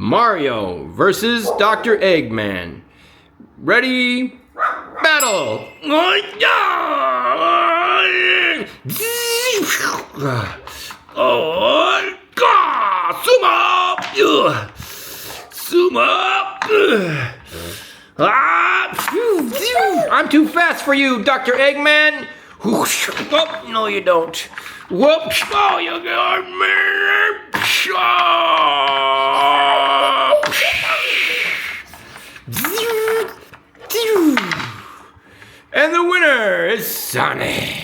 Mario versus Dr. Eggman. Ready, battle! Oh, Sumo! Sumo! I'm too fast for you, Dr. Eggman! Oh, no, you don't. Whoop! Oh, you got me! And the winner is Sonic.